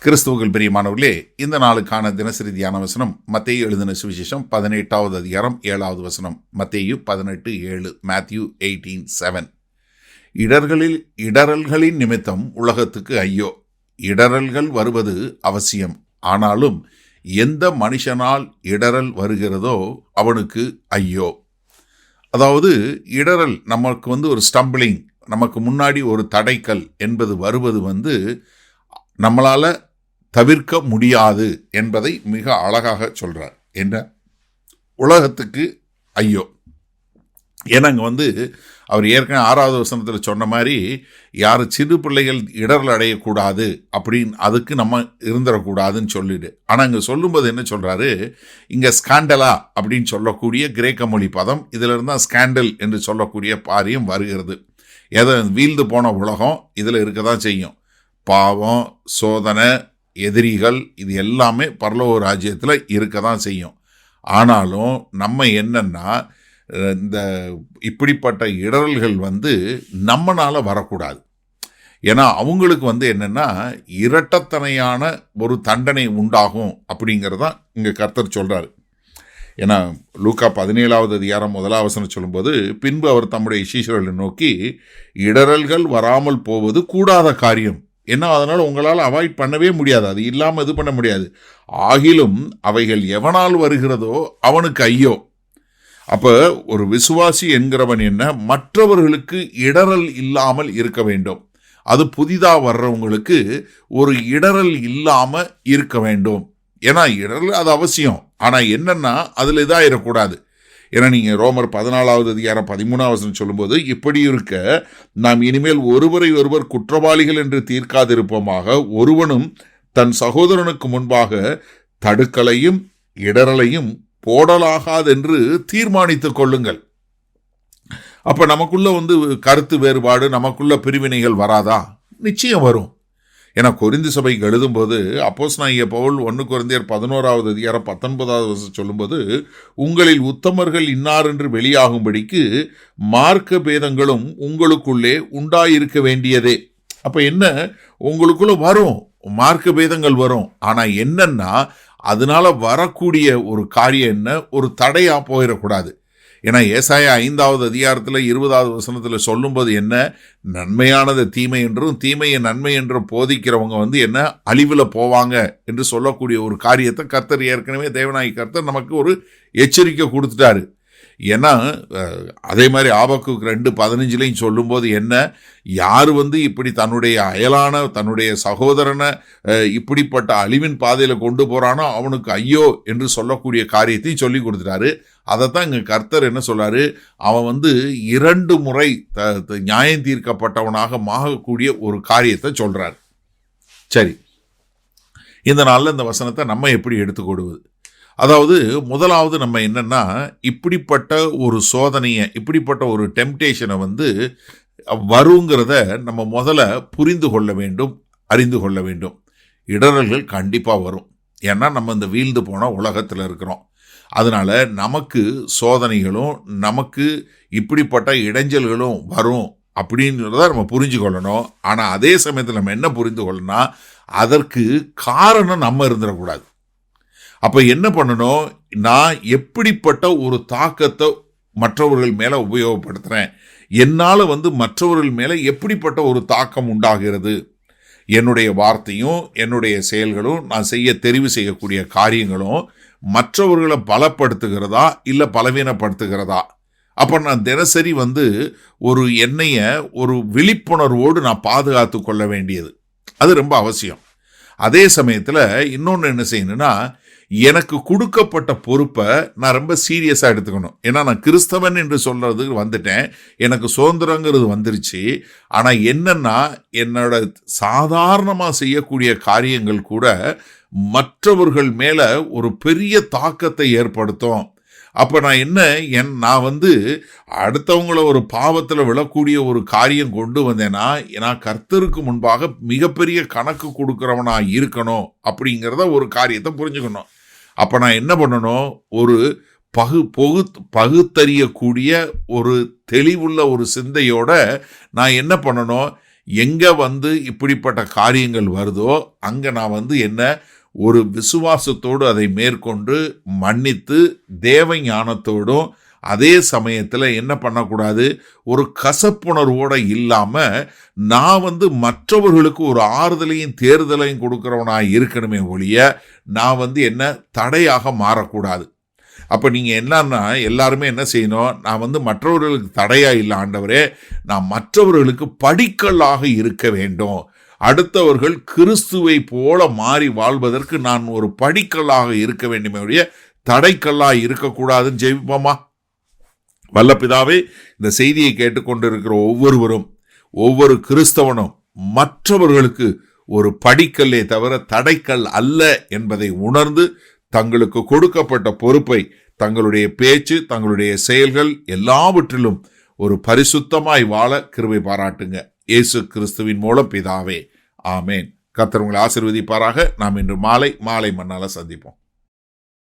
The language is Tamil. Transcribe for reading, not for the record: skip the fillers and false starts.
கிறிஸ்துவுக்குள் பிரியமானவர்களே, இந்த நாளுக்கான தினசரி தியான வசனம் மத்தேயு எழுதின சுவிசேஷம் 18வது அதிகாரம் 7வது வசனம். மத்தேயு 18:7, மேத்யூ 18:7. இடரல்களின் நிமித்தம் உலகத்துக்கு ஐயோ. இடரல்கள் வருவது அவசியம். ஆனாலும் எந்த மனுஷனால் இடரல் வருகிறதோ அவனுக்கு ஐயோ. அதாவது இடரல் நமக்கு ஒரு ஸ்டம்பிளிங், நமக்கு முன்னாடி ஒரு தடைக்கல் என்பது வருவது நம்மளால தவிர்க்க முடியாது என்பதை மிக அழகாக சொல்றார். என்ன உலகத்துக்கு ஐயோ. ஏன்னா அங்கே அவர் ஏற்கனவே 6வது வசனத்தில் சொன்ன மாதிரி யார் சிறு பிள்ளைகள் இடரல் அடையக்கூடாது அப்படின்னு அதுக்கு நம்ம இருந்துடக்கூடாதுன்னு சொல்லிடு. ஆனால் இங்கே சொல்லும்போது என்ன சொல்கிறாரு, இங்கே ஸ்காண்டலா அப்படின்னு சொல்லக்கூடிய கிரேக்க மொழி பதம், இதில் இருந்தால் ஸ்கேண்டல் என்று சொல்லக்கூடிய பாரியம் வருகிறது. எதை வீழ்ந்து போன உலகம் இதில் இருக்க தான் செய்யும். பாவம், சோதனை, எதிரிகள், இது எல்லாமே பரலோக ராஜ்யத்தில் இருக்க தான் செய்யும். ஆனாலும் நம்ம என்னன்னா இந்த இப்படிப்பட்ட இடரல்கள் நம்மனால வரக்கூடாது. ஏன்னா அவங்களுக்கு என்னன்னா இரட்டத்தனையான ஒரு தண்டனை உண்டாகும் அப்படிங்கிறதான் இங்கே கர்த்தர் சொல்றாரு. ஏன்னா லூக்கா 17வது அதிகாரம் 1வது வசனம் சொல்லும்போது, பின்பு அவர் தம்முடைய சீஷர்களை நோக்கி, இடரல்கள் வராமல் போவது கூடாத காரியம். ஏன்னா அதனால் உங்களால் அவாய்ட் பண்ணவே முடியாது, அது இல்லாமல் இது பண்ண முடியாது. ஆகிலும் அவைகள் எவனால் வருகிறதோ அவனுக்கு ஐயோ. அப்போ ஒரு விசுவாசி என்கிறவன் மற்றவர்களுக்கு இடரல் இல்லாமல் இருக்க வேண்டும். அது புதிதாக வர்றவங்களுக்கு ஒரு இடரல் இல்லாமல் இருக்க வேண்டும். ஏன்னா இடரல் அது அவசியம். ஆனால் என்னன்னா அதில் இதாகிடக்கூடாது. ஏன்னா நீங்கள் ரோமர் 14வது அதிகாரம் 13வது வசனம் சொல்லும்போது, இப்படி இருக்க நாம் இனிமேல் ஒருவரை ஒருவர் குற்றவாளிகள் என்று தீர்க்காதிருப்போமாக, ஒருவனும் தன் சகோதரனுக்கு முன்பாக தடுக்கலையும் இடரலையும் போடலாகாதென்று தீர்மானித்துக் கொள்ளுங்கள். அப்ப நமக்குள்ள கருத்து வேறுபாடு, நமக்குள்ள பிரிவினைகள் வராதா? நிச்சயம் வரும். ஏன்னா கொரிந்து சபைக்கு எழுதும்போது அப்போஸ்தலனாகிய பவுல் 1 கொரிந்தியர் 11வது அதிகாரம் 19வது வசனம் சொல்லும்போது, உங்களில் உத்தமர்கள் இன்னார் என்று வெளியாகும்படிக்கு மார்க்க பேதங்களும் உங்களுக்குள்ளே உண்டாயிருக்க வேண்டியதே. அப்ப உங்களுக்குள்ள வரும், மார்க்க பேதங்கள் வரும். ஆனா என்னன்னா அதனால வரக்கூடிய ஒரு காரியம் ஒரு தடையா போயிடக்கூடாது. ஏன்னா ஏசாயா 5வது அதிகாரத்தில் 20வது வசனத்தில் சொல்லும்போது நன்மையானது தீமை என்றும் தீமையை நன்மை என்றும் போதிக்கிறவங்க அழிவில் போவாங்க என்று சொல்லக்கூடிய ஒரு காரியத்தை கர்த்தர் ஏற்கனவே தேவனாகி கர்த்தர் நமக்கு ஒரு எச்சரிக்கை கொடுத்துட்டாரு. ஏன்னா அதே மாதிரி ஆபக்குக்கு 2:15 சொல்லும்போது யார் இப்படி தன்னுடைய அயலான தன்னுடைய சகோதரனை இப்படிப்பட்ட அழிவின் பாதையில் கொண்டு போறானோ அவனுக்கு ஐயோ என்று சொல்லக்கூடிய காரியத்தையும் சொல்லி கொடுத்துட்டாரு. அதைத்தான் இங்கே கர்த்தர் என்ன சொல்றாரு, அவன் 2 முறை நியாயம் தீர்க்கப்பட்டவனாக மாகக்கூடிய ஒரு காரியத்தை சொல்றாரு. சரி, இந்த நாளில் இந்த வசனத்தை நம்ம எப்படி எடுத்துக்கொடுவது? அதாவது முதலாவது நம்ம இப்படிப்பட்ட ஒரு சோதனையை, இப்படிப்பட்ட ஒரு டெம்டேஷனை வருங்கிறத நம்ம முதல்ல புரிந்து கொள்ள வேண்டும், அறிந்து கொள்ள வேண்டும். இடரல்கள் கண்டிப்பாக வரும். ஏன்னா நம்ம இந்த வீழ்ந்து போன உலகத்தில் இருக்கிறோம். அதனால நமக்கு சோதனைகளும் நமக்கு இப்படிப்பட்ட இடைஞ்சல்களும் வரும் அப்படின்றத நம்ம புரிஞ்சு கொள்ளணும். ஆனால் அதே சமயத்தில் நம்ம என்ன புரிந்து கொள்ளணும்னா அதற்கு காரணம் நம்ம இருந்துடக்கூடாது. அப்ப என்ன பண்ணணும், நான் எப்படிப்பட்ட ஒரு தாக்கத்தை மற்றவர்கள் மேல உபயோகப்படுத்துறேன், என்னால மற்றவர்கள் மேல எப்படிப்பட்ட ஒரு தாக்கம் உண்டாகிறது, என்னுடைய வார்த்தையும் என்னுடைய செயல்களும் நான் தெரிவு செய்யக்கூடிய காரியங்களும் மற்றவர்களை பலப்படுத்துகிறதா இல்ல பலவீனப்படுத்துகிறதா. அப்ப நான் தினசரி ஒரு என்னைய ஒரு விழிப்புணர்வோடு நான் பாதுகாத்து கொள்ள வேண்டியது அது ரொம்ப அவசியம். அதே சமயத்துல இன்னொன்னு என்ன செய்யணும்னா, எனக்கு கொடுக்கப்பட்ட பொறுப்பை நான் ரொம்ப சீரியஸாக எடுத்துக்கணும். ஏன்னா நான் கிறிஸ்தவன் என்று சொல்றதுக்கு வந்துட்டேன், எனக்கு சுதந்திரங்கிறது வந்துருச்சு. ஆனால் என்னோட சாதாரணமாக செய்யக்கூடிய காரியங்கள் கூட மற்றவர்கள் மேலே ஒரு பெரிய தாக்கத்தை ஏற்படுத்தும். அப்போ நான் அடுத்தவங்கள ஒரு பாவத்தில் விழக்கூடிய ஒரு காரியம் கொண்டு வந்தேன்னா நான் கர்த்தருக்கு முன்பாக மிகப்பெரிய கணக்கு கொடுக்குறவனா இருக்கணும் அப்படிங்கிறத ஒரு காரியத்தை புரிஞ்சுக்கணும். அப்போ நான் என்ன பண்ணணும், ஒரு பகுத்தறியக்கூடிய ஒரு தெளிவுள்ள ஒரு சிந்தையோட நான் என்ன பண்ணணும், எங்கே இப்படிப்பட்ட காரியங்கள் வருதோ அங்கே நான் என்ன ஒரு விசுவாசத்தோடு அதை மேற்கொண்டு மன்னித்து தேவ ஞானத்தோடும் அதே சமயத்தில் என்ன பண்ணக்கூடாது, ஒரு கசப்புணர்வோடு இல்லாமல் நான் மற்றவர்களுக்கு ஒரு ஆறுதலையும் தேர்தலையும் கொடுக்குறவனாக இருக்கணுமே ஒழிய நான் என்ன தடையாக மாறக்கூடாது. அப்போ நீங்கள் என்னன்னா எல்லாருமே என்ன செய்யணும், நான் மற்றவர்களுக்கு தடையாக இல்லை ஆண்டவரே, நான் மற்றவர்களுக்கு படிக்கல்லாக இருக்க வேண்டும். அடுத்தவர்கள் கிறிஸ்துவை போல மாறி வாழ்வதற்கு நான் ஒரு படிக்கல்லாக இருக்க வேண்டுமே ஒழிய தடைக்கல்லாக இருக்கக்கூடாதுன்னு ஜெபிப்போமா? வல்ல பிதாவே, இந்த செய்தியை கேட்டுக்கொண்டிருக்கிற ஒவ்வொருவரும், ஒவ்வொரு கிறிஸ்தவனும் மற்றவர்களுக்கு ஒரு படிக்கல்லே தவிர தடைக்கல் அல்ல என்பதை உணர்ந்து தங்களுக்கு கொடுக்கப்பட்ட பொறுப்பை தங்களுடைய பேச்சு, தங்களுடைய செயல்கள் எல்லாவற்றிலும் ஒரு பரிசுத்தமாய் வாழ கிருபை பாராட்டுங்க. இயேசு கிறிஸ்துவின் மூலம் பிதாவே, ஆமேன். கர்த்தர் உங்களை ஆசீர்வதிப்பாராக. நாம் இன்று மாலை மன்னால சந்திப்போம்.